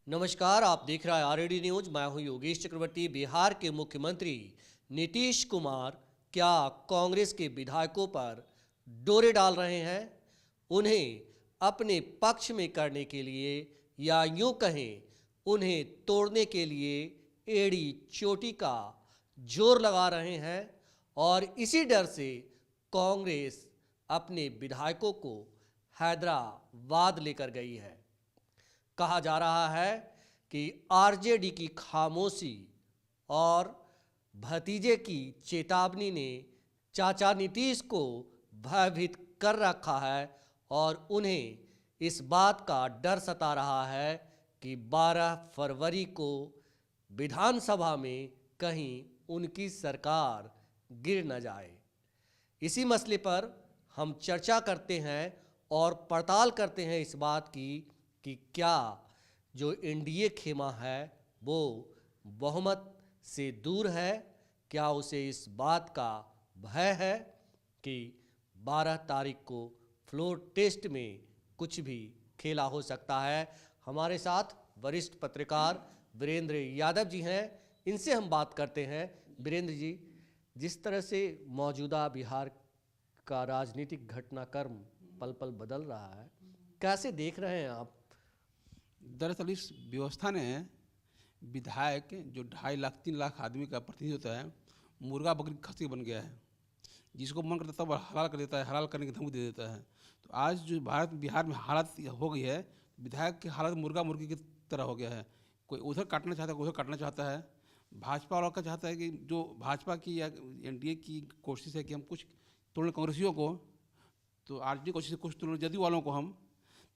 नमस्कार, आप देख रहे हैं आरएडी न्यूज। मैं हूं योगेश चक्रवर्ती। बिहार के मुख्यमंत्री नीतीश कुमार क्या कांग्रेस के विधायकों पर डोरे डाल रहे हैं? उन्हें अपने पक्ष में करने के लिए या यूं कहें उन्हें तोड़ने के लिए एड़ी चोटी का जोर लगा रहे हैं और इसी डर से कांग्रेस अपने विधायकों को हैदराबाद लेकर गई है। कहा जा रहा है कि आरजेडी की खामोशी और भतीजे की चेतावनी ने चाचा नीतीश को भयभीत कर रखा है और उन्हें इस बात का डर सता रहा है कि 12 फरवरी को विधानसभा में कहीं उनकी सरकार गिर न जाए। इसी मसले पर हम चर्चा करते हैं और पड़ताल करते हैं इस बात की कि क्या जो एनडीए खेमा है वो बहुमत से दूर है, क्या उसे इस बात का भय है कि 12 तारीख को फ्लोर टेस्ट में कुछ भी खेला हो सकता है। हमारे साथ वरिष्ठ पत्रकार वीरेंद्र यादव जी हैं, इनसे हम बात करते हैं। वीरेंद्र जी, जिस तरह से मौजूदा बिहार का राजनीतिक घटनाक्रम पल पल बदल रहा है, कैसे देख रहे हैं आप? दरअसल इस व्यवस्था ने विधायक जो 2.5 लाख 3 लाख आदमी का प्रतिनिधि होता है, मुर्गा बकरी खस्सी बन गया है। जिसको मन करता है तब हलाल कर देता है, हलाल करने की धमकी दे देता है। तो आज जो बिहार में हालत हो गई है, विधायक की हालत मुर्गा मुर्गी की तरह हो गया है। कोई उधर काटना चाहता है, कोई उधर काटना चाहता है। भाजपा वाला का चाहता है कि जो भाजपा की या एनडीए की कोशिश है कि हम कुछ तोड़ कांग्रेसियों को, तो आरजेडी कोशिश है कुछ तोड़ जदयू वालों को, हम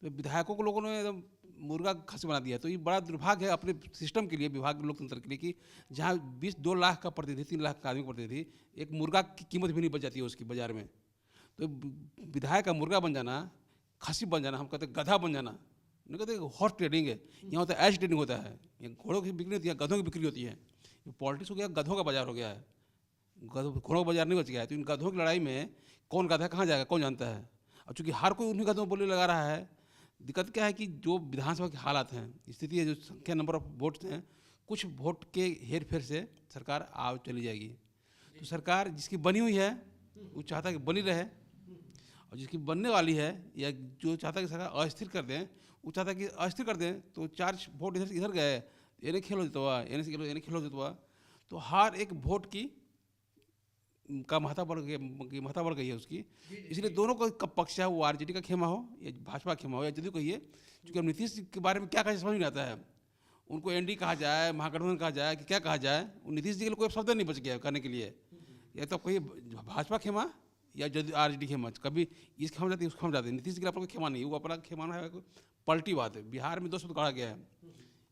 तो विधायकों को लोगों ने एकदम मुर्गा खस्सी बना दिया। तो ये बड़ा दुर्भाग्य है अपने सिस्टम के लिए, विभाग लोकतंत्र के लिए, कि जहाँ 2 लाख का प्रतिनिधि, 3 लाख का आदमी का प्रतिनिधि, एक मुर्गा की कीमत भी नहीं बच जाती है उसकी बाजार में। तो विधायक का मुर्गा बन जाना, खस्सी बन जाना, हम कहते हैं गधा बन जाना, नहीं कहते हॉर्स ट्रेडिंग है, यहाँ होता है ऐश ट्रेडिंग होता है। ये घोड़ों की बिक्री होती है, गधों की बिक्री होती है। पॉलिटिक्स हो गया, गधों का बाजार हो गया है, घोड़ों का बाजार नहीं बच गया है। तो इन गधों की लड़ाई में कौन गधा कहाँ जाएगा कौन जानता है। और चूँकि हर कोई उन्हीं गधों बोली लगा रहा है, दिक्कत क्या है कि जो विधानसभा के हालात हैं, स्थिति है, जो संख्या नंबर ऑफ वोट्स हैं, कुछ वोट के हेर फेर से सरकार आ चली जाएगी। तो सरकार जिसकी बनी हुई है वो चाहता है कि बनी रहे, और जिसकी बनने वाली है या जो चाहता है कि सरकार अस्थिर कर दें, वो चाहता है कि अस्थिर कर दें। तो 4 वोट इधर इधर गए, एने खेलो देता हुआ, एने खेलो देता हुआ, तो हर एक वोट की का महत्ता बढ़ गई है उसकी। इसलिए दोनों का पक्ष है, वो आरजेडी का खेमा हो या भाजपा खेमा हो या जदयू कहिए, क्योंकि अब नीतीश के बारे में क्या कहा समझ नहीं आता है। उनको एनडी कहा जाए, महागठबंधन कहा जाए कि क्या कहा जाए, नीतीश जी के लिए कोई शब्द नहीं बच गया करने के लिए। या तो कोई भाजपा खेमा या जदयू आरजेडी खेमा, कभी इस खेमा जाती है उस खेमा जाती है। नीतीश जी के लिए अपना खेमा नहीं, वो अपना खेमाना है पलटीवाद। बिहार में 2 शब्द कहा गया है,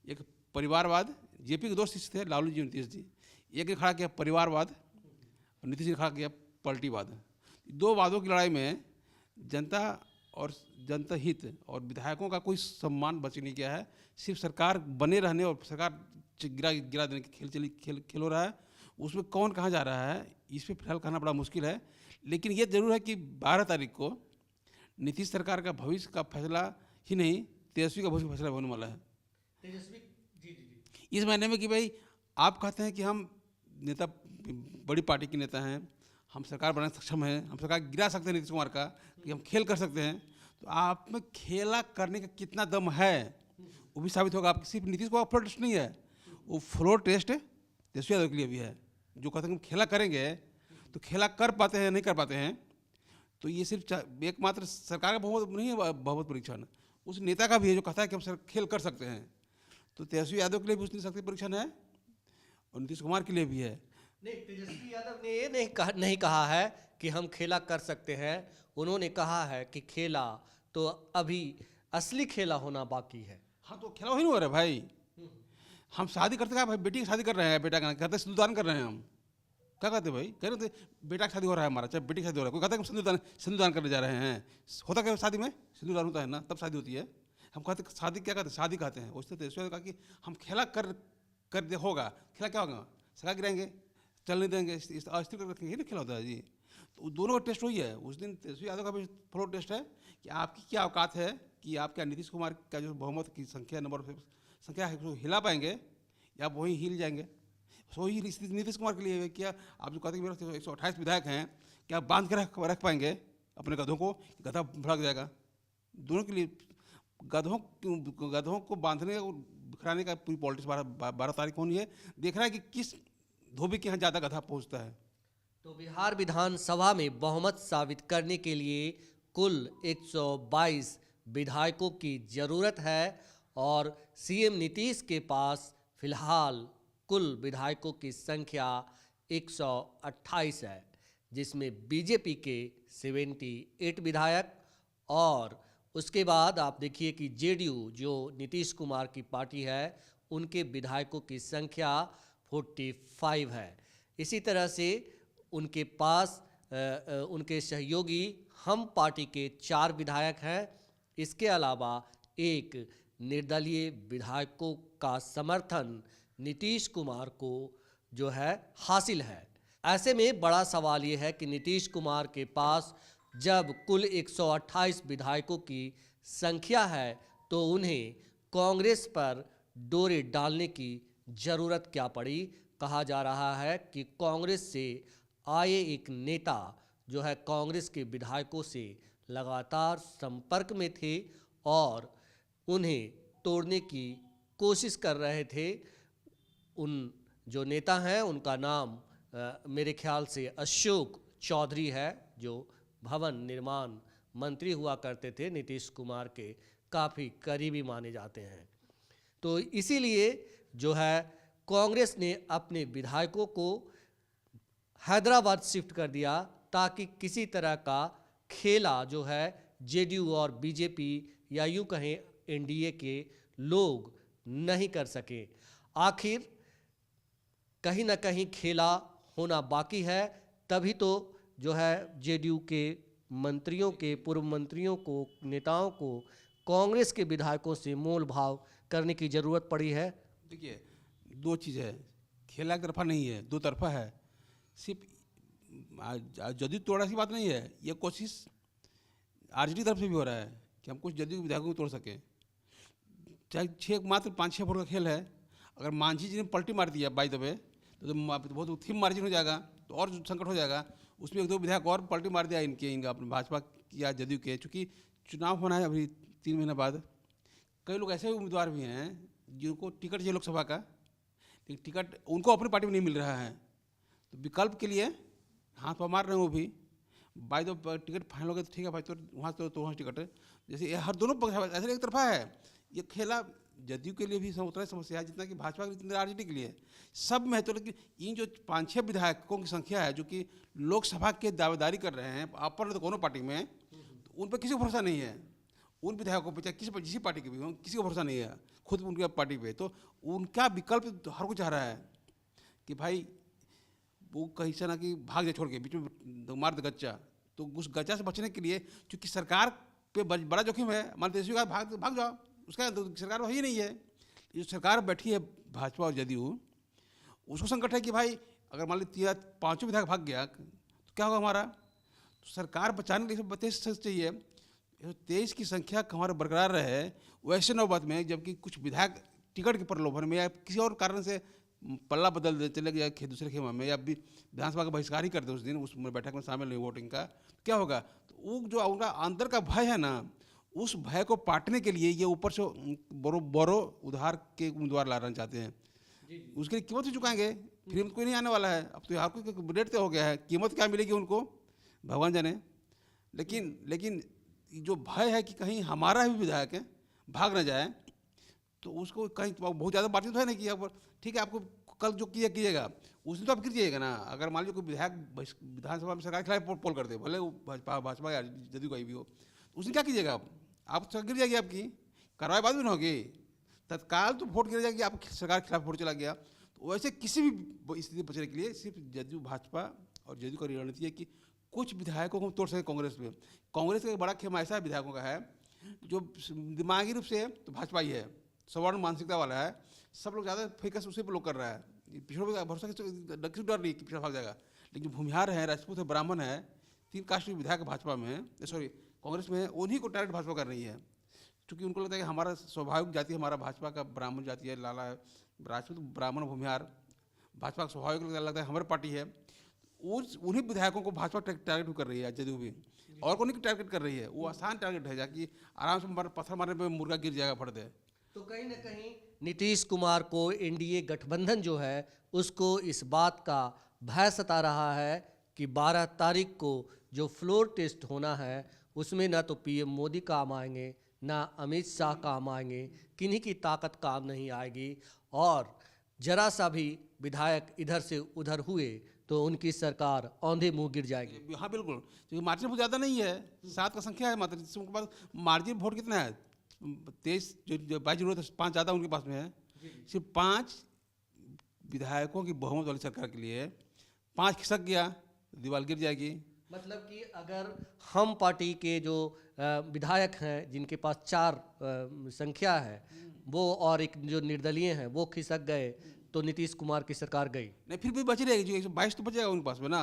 एक परिवारवाद, जेपी के 2 शिष्य थे, लालू जी नीतीश जी, एक ने खड़ा किया परिवारवाद और नीतीश ने खड़ा किया पलटीवाद। 2 वादों की लड़ाई में जनता और जनता हित और विधायकों का कोई सम्मान बच नहीं गया है। सिर्फ सरकार बने रहने और सरकार गिरा देने की खेल हो रहा है। उसमें कौन कहाँ जा रहा है, इस पर फिलहाल कहना बड़ा मुश्किल है। लेकिन ये जरूर है कि 12 तारीख को नीतीश सरकार का भविष्य का फैसला ही नहीं, तेजस्वी का भविष्य का फैसला होने वाला है। तेजस्वी जी इस महीने में कि भाई आप कहते हैं कि हम नेता बड़ी पार्टी के नेता हैं, हम सरकार बनाने सक्षम हैं, हम सरकार गिरा सकते हैं नीतीश कुमार का, कि हम खेल कर सकते हैं। तो आप में खेला करने का कितना दम है वो भी साबित होगा। आप सिर्फ नीतीश को फ्लोर टेस्ट नहीं है, वो फ्लोर टेस्ट तेजस्वी यादव के लिए भी है। जो कहते हैं हम खेला करेंगे, तो खेला कर पाते हैं नहीं कर पाते हैं, तो ये सिर्फ एकमात्र सरकार का बहुमत नहीं है, बहुमत परीक्षण उस नेता का भी है जो कहता है कि हम खेल कर सकते हैं। तो तेजस्वी यादव के लिए भी उस शक्ति परीक्षण है और नीतीश कुमार के लिए भी है। नहीं, तेजस्वी यादव ने ये नहीं कहा है कि हम खेला कर सकते हैं। उन्होंने कहा है कि खेला तो अभी असली खेला होना बाकी है। हाँ, तो खेला ही नहीं हो रहा है भाई। हम शादी करते क्या भाई, बेटी की शादी कर रहे हैं, बेटा का कहते सिंदूरदान कर रहे हैं। हम क्या कहते भाई, कह रहे थे बेटा की शादी हो रहा है हमारा, चाहे बेटी की शादी हो रहा है, कोई कहता है कि सिंदूरदान करने जा रहे हैं। होता क्या शादी में, सिंदूरदान होता है ना, तब शादी होती है। हम कहते शादी क्या कहते हैं, शादी कहते हैं। उससे तेजस्वी ने कहा कि हम खेला कर दे होगा, खेला क्या होगा, सरकार गिराएंगे, चल नहीं देंगे, अस्थिर कर रखेंगे, नहीं खेला होता है जी। तो दोनों का टेस्ट वही है। उस दिन तेजस्वी यादव का भी फ्लोर टेस्ट है कि आपकी क्या औकात है, कि आप क्या नीतीश कुमार का जो बहुमत की संख्या नंबर संख्या है उसको हिला पाएंगे या वहीं हिल जाएंगे। सो ही स्थिति नीतीश कुमार के लिए है। क्या आप जो कहते हैं मेरे 128 विधायक हैं, क्या आप बांध के रख पाएंगे अपने गधों को? गधा भड़क जाएगा। दोनों के लिए गधों को बांधने और बिखराने का पूरी पॉलिटिक्स 12 तारीख होनी है। देख रहा है कि किस धोबी के यहाँ ज़्यादा गधा पहुँचता है। तो बिहार विधानसभा में बहुमत साबित करने के लिए कुल 122 विधायकों की जरूरत है और सीएम नीतीश के पास फिलहाल कुल विधायकों की संख्या 128 है, जिसमें बीजेपी के 78 विधायक और उसके बाद आप देखिए कि जेडीयू जो नीतीश कुमार की पार्टी है उनके विधायकों की संख्या 45 है। इसी तरह से उनके पास उनके सहयोगी हम पार्टी के 4 विधायक हैं। इसके अलावा एक निर्दलीय विधायकों का समर्थन नीतीश कुमार को जो है हासिल है। ऐसे में बड़ा सवाल ये है कि नीतीश कुमार के पास जब कुल 128 विधायकों की संख्या है तो उन्हें कांग्रेस पर डोरे डालने की जरूरत क्या पड़ी। कहा जा रहा है कि कांग्रेस से आए एक नेता जो है कांग्रेस के विधायकों से लगातार संपर्क में थे और उन्हें तोड़ने की कोशिश कर रहे थे। उन जो नेता हैं उनका नाम मेरे ख्याल से अशोक चौधरी है, जो भवन निर्माण मंत्री हुआ करते थे, नीतीश कुमार के काफ़ी करीबी माने जाते हैं। तो इसीलिए जो है कांग्रेस ने अपने विधायकों को हैदराबाद शिफ्ट कर दिया ताकि किसी तरह का खेला जो है जेडीयू और बीजेपी या यूँ कहें एनडीए के लोग नहीं कर सके। आखिर कहीं ना कहीं खेला होना बाकी है, तभी तो जो है जेडीयू के मंत्रियों के पूर्व मंत्रियों को नेताओं को कांग्रेस के विधायकों से मोल भाव करने की ज़रूरत पड़ी है। देखिए, दो चीज़ है, खेला एक तरफा नहीं है, दो तरफा है। सिर्फ जदयू तोड़ा सी बात नहीं है, ये कोशिश आरजेडी तरफ से भी हो रहा है कि हम कुछ जदयू के विधायकों को तोड़ सकें। चाहे मात्र 5-6 वोट का खेल है। अगर मांझी जी ने पलटी मार दिया बाय द वे तो बहुत थिम मार्जिन हो जाएगा, तो और संकट हो जाएगा। उसमें 1-2 विधायक और पलटी मार दिया इनका अपने भाजपा या जदयू के। चूँकि चुनाव होना है अभी 3 महीने बाद, कई लोग ऐसे उम्मीदवार भी हैं जिनको टिकट चाहिए लोकसभा का, लेकिन टिकट उनको अपनी पार्टी में नहीं मिल रहा है। तो विकल्प के लिए हाथ पाँव मार रहे हैं वो भी। बाय द टिकट फाइनल हो गया तो ठीक है भाई, तो वहाँ टिकट है। जैसे ये हर दोनों पक्ष ऐसे एक तरफा है। ये खेला जदयू के लिए भी उतना समस्या है जितना कि भाजपा के लिए, आरजेडी के लिए सब में है। तो लेकिन इन जो 5-6 विधायकों की संख्या है जो कि लोकसभा के दावेदारी कर रहे हैं अपर तो कोनो पार्टी में, तो उन पर किसी को भरोसा नहीं है। उन विधायकों पर चाहे किसी पार्टी के भी हों, किसी को भरोसा नहीं है खुद उनके पार्टी पे। तो उनका विकल्प हर कोई चाह रहा है कि भाई वो कहीं से ना कि भाग जाए, छोड़ के बीच में मार दे गच्चा। तो उस गच्चा से बचने के लिए चूँकि सरकार पे बड़ा जोखिम है, मान तेजस्वी का भाग जाओ, उसका तो सरकार वही नहीं है। जो सरकार बैठी है भाजपा और जदयू, उसको संकट है कि भाई अगर मान लीजिए 5 विधायक भाग गया तो क्या होगा हमारा। तो सरकार बचाने के लिए 22 चाहिए, 23 की संख्या हमारा बरकरार रहे। वैसे नौबत में जबकि कुछ विधायक टिकट के प्रलोभन में या किसी और कारण से पल्ला बदल दे, चले गया दूसरे खेमा में, या विधानसभा का बहिष्कार ही कर दे उस दिन, उस बैठक में शामिल नहीं वोटिंग का, क्या होगा। तो वो जो उनका अंदर का भय है ना, उस भय को पाटने के लिए ये ऊपर से बोरो उधार के उम्मीदवार लाना चाहते हैं। उसके लिए कीमत भी चुकाएंगे, फ्री में कोई नहीं आने वाला है। अब तो हर कोई रेट तो हो गया है, कीमत क्या मिलेगी उनको भगवान जाने। लेकिन जो भय है कि कहीं हमारा भी विधायक है भाग ना जाए, तो उसको कहीं बहुत ज़्यादा बातचीत है नहीं कि ठीक है आपको कल जो कीजिएगा उस दिन तो आप गिर जाइएगा ना। अगर मान लीजिए कोई विधायक विधानसभा में सरकार के खिलाफ पोल कर दे, भले वो भाजपा या जदयू का ही भी हो, तो उस दिन क्या कीजिएगा आप गिर जाएगी, आपकी कार्रवाई बाद में ना होगी, तत्काल तो वोट गिर जाएगी, आप सरकार के खिलाफ वोट चला गया। तो वैसे किसी भी स्थिति बचने के लिए सिर्फ जदयू भाजपा और जदयू का रणनीति है कि कुछ विधायकों को तोड़ सके कांग्रेस में। कांग्रेस का एक बड़ा खेमा ऐसा विधायकों का है जो दिमागी रूप से तो भाजपा ही है, सवर्ण मानसिकता वाला है, सब लोग ज़्यादा फोकस उसी पर लोग कर रहा है। पिछड़ों का भरोसा किसी डर नहीं कि पिछड़ा भाग जाएगा। लेकिन जो भूमिहार है, राजपूत है, ब्राह्मण है, 3 कास्ट के विधायक भाजपा में कांग्रेस में है, उन्हीं को टारगेट भाजपा कर रही है। क्योंकि उनको लगता है कि हमारा स्वाभाविक जाति हमारा भाजपा का ब्राह्मण जाति है, लाला है, राजपूत ब्राह्मण भूमिहार, भाजपा का स्वाभाविक लगता है हमारी पार्टी है। उन्हीं विधायकों को भाजपा टारगेट कर रही है जदयू भी, और को नहीं टारगेट कर रही है। वो आसान टारगेट है जाकि आराम से पत्थर मारने पे मुर्गा गिर जाएगा फट दे। तो कहीं ना कहीं नीतीश कुमार को एनडीए गठबंधन जो है उसको इस बात का भय सता रहा है कि 12 तारीख को जो फ्लोर टेस्ट होना है उसमें ना तो पीएम मोदी काम आएंगे, ना अमित शाह काम आएंगे, किन्हीं की ताकत काम नहीं आएगी, और जरा सा भी विधायक इधर से उधर हुए तो उनकी सरकार औंधे मुंह गिर जाएगी। हाँ बिल्कुल, क्योंकि मार्जिन बहुत ज़्यादा नहीं है, 7 का संख्या है मात्र। उनके पास मार्जिन वोट कितना है? 23 जो 22 जरूरत है, 5 ज़्यादा उनके पास में है। सिर्फ 5 विधायकों की बहुमत वाली सरकार के लिए 5 खिसक गया, दीवार गिर जाएगी। मतलब कि अगर हम पार्टी के जो विधायक हैं जिनके पास 4 संख्या है वो, और एक जो निर्दलीय हैं वो खिसक गए तो नीतीश कुमार की सरकार गई। नहीं, फिर भी बची रहेगी, जो 122 तो बचेगा उनके पास में ना।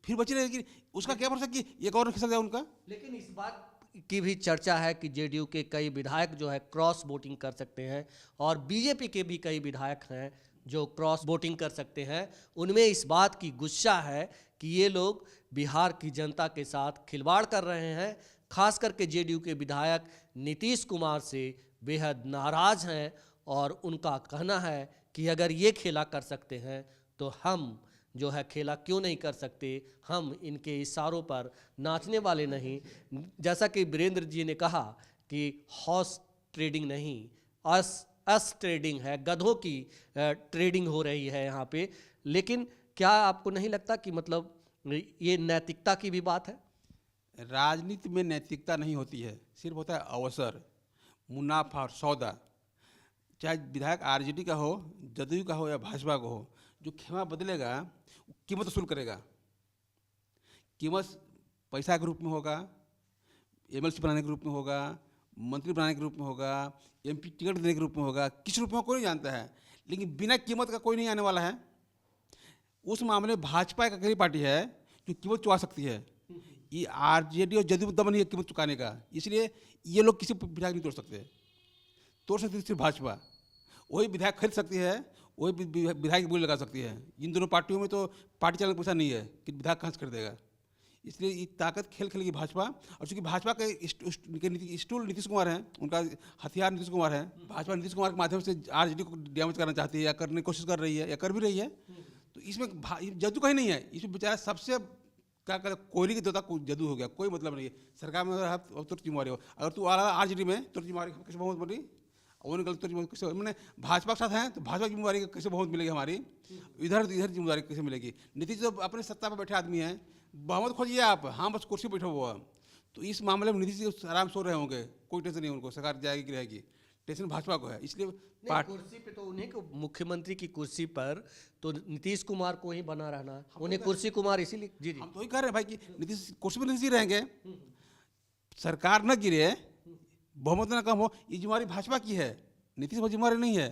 फिर बची रहेगी, उसका क्या भरोसा कि एक और खिसक जाए उनका। लेकिन इस बात की भी चर्चा है कि जेडीयू के कई विधायक जो है क्रॉस वोटिंग कर सकते हैं, और बीजेपी के भी कई विधायक हैं जो क्रॉस वोटिंग कर सकते हैं। उनमें इस बात की गुस्सा है कि ये लोग बिहार की जनता के साथ खिलवाड़ कर रहे हैं। खास करके जेडीयू के विधायक नीतीश कुमार से बेहद नाराज हैं, और उनका कहना है कि अगर ये खेला कर सकते हैं तो हम जो है खेला क्यों नहीं कर सकते, हम इनके इशारों पर नाचने वाले नहीं। जैसा कि वीरेंद्र जी ने कहा कि हॉर्स ट्रेडिंग नहीं, अस ट्रेडिंग है, गधों की ट्रेडिंग हो रही है यहाँ पे। लेकिन क्या आपको नहीं लगता कि मतलब ये नैतिकता की भी बात है? राजनीति में नैतिकता नहीं होती है, सिर्फ होता है अवसर, मुनाफा और सौदा। चाहे विधायक आरजेडी का हो, जदयू का हो या भाजपा का हो, जो खेमा बदलेगा कीमत वसूल करेगा। कीमत पैसा के रूप में होगा, एमएलसी बनाने के रूप में होगा, मंत्री बनाने के रूप में होगा, एमपी टिकट देने के रूप में होगा, किस रूप में कोई नहीं जानता है। लेकिन बिना कीमत का कोई नहीं आने वाला है। उस मामले में भाजपा एक अकेली पार्टी है जो कीमत चुका सकती है। ये आरजेडी और जदयू में दम नहीं है कीमत चुकाने का, इसलिए ये लोग किसी विधायक नहीं तोड़ सकते सिर्फ भाजपा। वही विधायक खरीद सकती है, वही विधायक बोली लगा सकती है। इन दोनों पार्टियों में तो पार्टी चलाने का पैसा नहीं है कि विधायक कहाँ से खरीदेगा। इसलिए ये ताकत खेल खेलेगी भाजपा। और चूंकि भाजपा के स्टूल नीतीश कुमार हैं, उनका हथियार नीतीश कुमार है, भाजपा नीतीश कुमार के माध्यम से आरजेडी को डैमेज करना चाहती है या करने की कोशिश कर रही है या कर भी रही है। तो इसमें जदयू कहीं नहीं है, इसमें बेचारा सबसे क्या कहते हैं कोयली की देवता जदयू हो गया, कोई मतलब नहीं है। सरकार में अगर तुर जिम्मेवारी हो, अगर तू आ रहा आरजेडी में तुर जिम्मेवारी किसी बहुत बड़ी, और गलत कैसे मैंने भाजपा के साथ हैं तो भाजपा की जिम्मेवारी कैसे बहुत मिलेगी हमारी, इधर जिम्मेवारी कैसे मिलेगी। नीतीश जो अपने सत्ता पर बैठे आदमी हैं, बहुमत खोजिए आप, हाँ बस कुर्सी बैठे हुआ। तो इस मामले में नीतीश जी आराम सो रहे होंगे, कोई टेंशन नहीं उनको, सरकार जाएगी कि रहेगी। टेंशन भाजपा को है, इसलिए कुर्सी पे तो उन्हीं को, मुख्यमंत्री की कुर्सी पर तो नीतीश कुमार को ही बना रहना, उन्हें कुर्सी कुमार इसीलिए। जी हम तो वही कह रहे हैं भाई कि नीतीश कुर्सी पर नीतीश रहेंगे, सरकार न गिरे, बहुमत न कम हो, ये जिम्मेवारी भाजपा की है, नीतीश पर जिम्मेवारी नहीं है।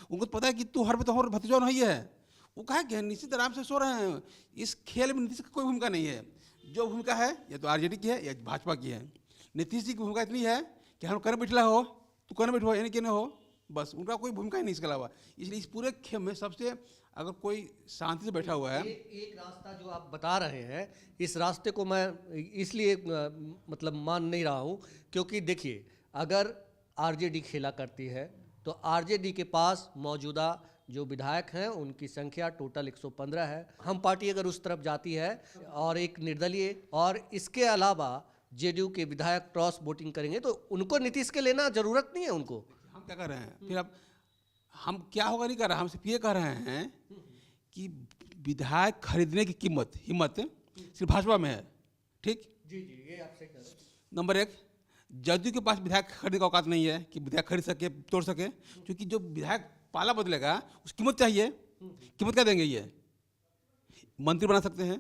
उनको पता है कि तू हर पे तो भतीजा नहीं है, वो कहा कि निश्चित आराम से सो रहे हैं। इस खेल में नीतीश की कोई भूमिका नहीं है। जो भूमिका है या तो आरजेडी की है या भाजपा की है। नीतीश जी की भूमिका इतनी है कि हम कर बैठला हो तो कर बैठो, यानी कि न हो, बस उनका कोई भूमिका ही नहीं इसके अलावा। इसलिए इस पूरे खेल में सबसे अगर कोई शांति से बैठा हुआ है, एक रास्ता जो आप बता रहे हैं, इस रास्ते को मैं इसलिए मतलब मान नहीं रहा हूँ क्योंकि देखिए, अगर आरजेडी खेला करती है तो आरजेडी के पास मौजूदा जो विधायक हैं उनकी संख्या टोटल 115 है। हम पार्टी अगर उस तरफ जाती है और एक निर्दलीय, और इसके अलावा जेडीयू के विधायक क्रॉस वोटिंग करेंगे तो उनको नीतीश के लेना जरूरत नहीं है उनको। हम क्या कर रहे हैं फिर, अब हम क्या होगा नहीं कर रहे, हम सिर्फ ये कह रहे हैं कि विधायक खरीदने की हिम्मत सिर्फ भाजपा में है। ठीक, जी जी, ये आप सही कह रहे हैं। नंबर 1, जदयू के पास विधायक खरीदने का औकात नहीं है कि विधायक खरीद सके, तोड़ सके, क्योंकि जो विधायक पाला बदलेगा उस कीमत चाहिए। कीमत क्या देंगे? ये मंत्री बना सकते हैं,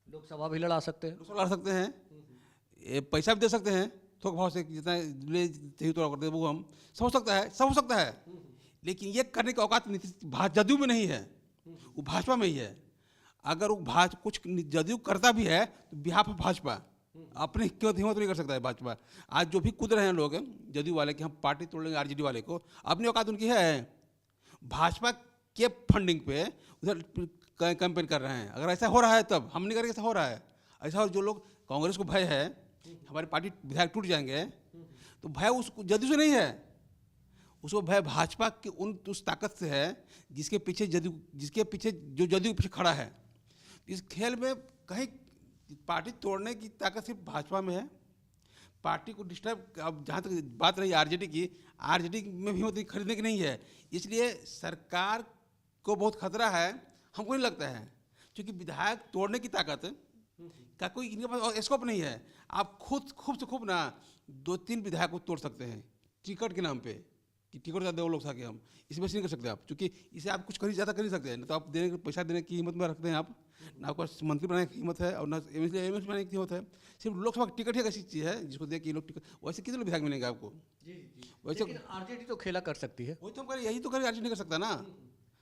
लोकसभा भी लड़ा सकते हैं, लड़ा सकते हैं, पैसा भी दे सकते हैं थोक भाव से, जितना ले चाहिए तो करते वो हम सब हो सकता है। लेकिन ये करने की औकात जदयू में नहीं है, वो भाजपा में ही है। अगर वो कुछ जदयू करता भी है तो बिहाफ ऑफ भाजपा, अपनी हिम्मत नहीं कर सकता है भाजपा। आज जो भी कूद रहे हैं लोग जदयू वाले कि हम पार्टी तोड़ लेंगे आरजेडी वाले को, अपनी औकात उनकी है। भाजपा के फंडिंग पे उधर कैंपेन कर रहे हैं। अगर ऐसा हो रहा है तब हम नहीं करेंगे, ऐसा हो रहा है। ऐसा हो जो लोग कांग्रेस को भय है हमारी पार्टी विधायक टूट जाएंगे, तो भय उसको जदयू से नहीं है, उसको भय भाजपा की उस ताकत से है जिसके पीछे जो जदयू पीछे खड़ा है। इस खेल में कहीं पार्टी तोड़ने की ताकत सिर्फ भाजपा में है। पार्टी को डिस्टर्ब, अब जहाँ तक बात रही आरजेडी की, आरजेडी में भी हिम्मत खरीदने की नहीं है, इसलिए सरकार को बहुत खतरा है। हमको नहीं लगता है क्योंकि विधायक तोड़ने की ताकत का कोई इनके पास स्कोप नहीं है। आप खूब से खूब ना 2-3 विधायक को तोड़ सकते हैं टिकट के नाम पे कि टिकट ज़्यादा वो लोग था कि हम इसमें से नहीं कर सकते आप, क्योंकि इसे आप कुछ ज़्यादा कर नहीं सकते हैं। ना तो आप पैसा देने की हिम्मत में रखते हैं आप, ना आपको मंत्री बनाने की हिम्मत है और ना एमएलसी बनाने की हिम्मत है। सिर्फ लोकसभा की टिकट ही एक ऐसी चीज़ है जिसको देख के लोग टिकट, वैसे कितने विधायक मिलेंगे आपको? वैसे आरजेडी तो खेला कर सकती है। वही तो हम करें, यही तो करें, आरजेडी नहीं कर सकता ना।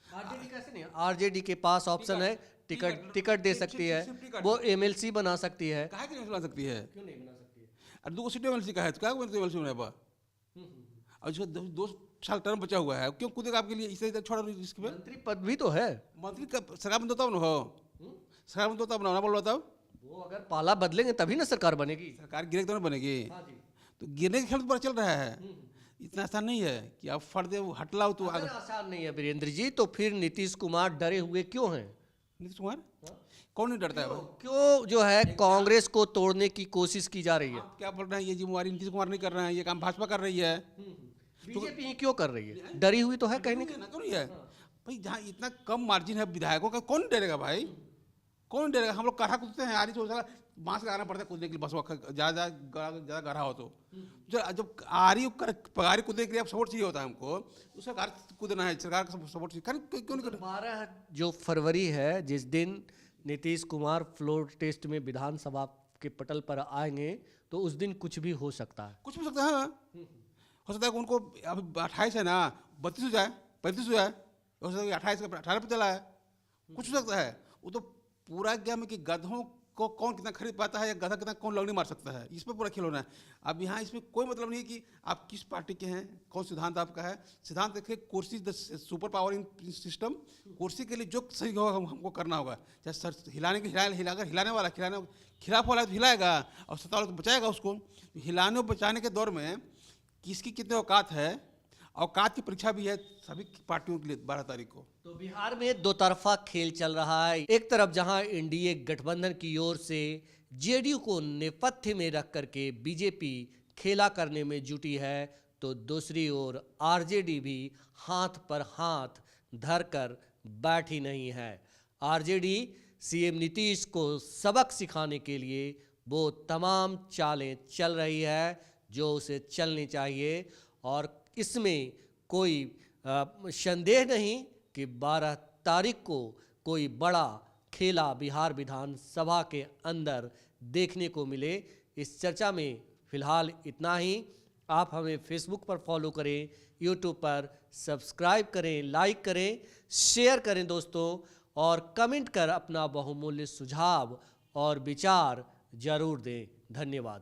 आरजेडी कैसे नहीं, आरजेडी के पास ऑप्शन है, टिकट दे सकती है, वो एमएलसी बना सकती है। काहे के नहीं बना सकती है? क्यों नहीं बना सकती है? और 2 सीटें एमएलसी का है तो क्या एमएलसी बनाए बा? और जो 2 साल टर्म बचा हुआ है क्यों कूदेगा आपके लिए? इसे छोड़ रिस्क पे। मंत्री पद भी तो है। मंत्री का सरकार में तब ना हो, सरकार में तब ना बोल बताओ। वो अगर पाला बदलेंगे तभी ना सरकार बनेगी। सरकार गिरे तो ना बनेगी। हाँ जी। तो गिरने के खेल तो चल रहा है, इतना आसान नहीं है कि आप फट दे हटलाओ तो अगर आसान नहीं है वीरेंद्र जी, तो फिर नीतीश कुमार डरे हुए क्यों हैं? नीतीश कुमार कौन नहीं डरता है भाई? क्यों जो है कांग्रेस को तोड़ने की कोशिश की जा रही है? आप क्या बोल रहे हैं? ये जिम्मेवारी नीतीश कुमार नहीं कर रहे हैं, ये काम भाजपा कर रही है। बीजेपी ही क्यों कर रही है? डरी हुई तो है कहने का। ना क्यों नहीं है भाई? जहाँ इतना कम मार्जिन है विधायकों का, कौन डरेगा भाई? कौन डरेगा? हम लोग काढ़ा कूदते हैं, आरी तो बांस लगाना पड़ता है कूदने के लिए, बस ज़्यादा गहरा हो तो जब आरी पगारी कूदने के लिए सपोर्ट चाहिए होता है हमको, तो सरकार कूदना है, सरकार का सपोर्ट चाहिए, क्यों नहीं? 12 जो फरवरी है, जिस दिन नीतीश कुमार फ्लोर टेस्ट में विधानसभा के पटल पर आएंगे, तो उस दिन कुछ भी हो सकता है। कुछ भी सकता है। हो सकता है कि उनको अब 28 है ना, 32 हो जाए, 35 हो जाए, हो सकता है 28 का 18 पे चला है, कुछ हो सकता है। वो तो पूरा गेम है कि गधों को कौन कितना खरीद पाता है या गधा कितना कौन लगनी मार सकता है, इस पर पूरा खेल होना है। अब यहाँ इसमें कोई मतलब नहीं है कि आप किस पार्टी के हैं, कौन सिद्धांत आपका है। सिद्धांत देखिए, कुर्सी the super power in system, कुर्सी के लिए जो सही होगा हमको करना होगा। चाहे सर हिलाने वाला खिलाफ वाला तो हिलाएगा और सत्ता वाला तो बचाएगा उसको। हिलाने और बचाने के दौर में किसकी कितने औकात है, औकात की परीक्षा भी है सभी पार्टियों के लिए 12 तारीख को। तो बिहार में दो तरफा खेल चल रहा है। एक तरफ जहां एनडीए गठबंधन की ओर से जेडीयू को नेपथ्य में रख करके बीजेपी खेला करने में जुटी है, तो दूसरी ओर आरजेडी भी हाथ पर हाथ धरकर बैठी नहीं है। आरजेडी सीएम नीतीश को सबक सिखाने के लिए वो तमाम चालें चल रही है जो उसे चलनी चाहिए, और इसमें कोई संदेह नहीं कि 12 तारीख को कोई बड़ा खेला बिहार विधानसभा के अंदर देखने को मिले। इस चर्चा में फिलहाल इतना ही। आप हमें फेसबुक पर फॉलो करें, यूट्यूब पर सब्सक्राइब करें, लाइक करें, शेयर करें दोस्तों, और कमेंट कर अपना बहुमूल्य सुझाव और विचार जरूर दें। धन्यवाद।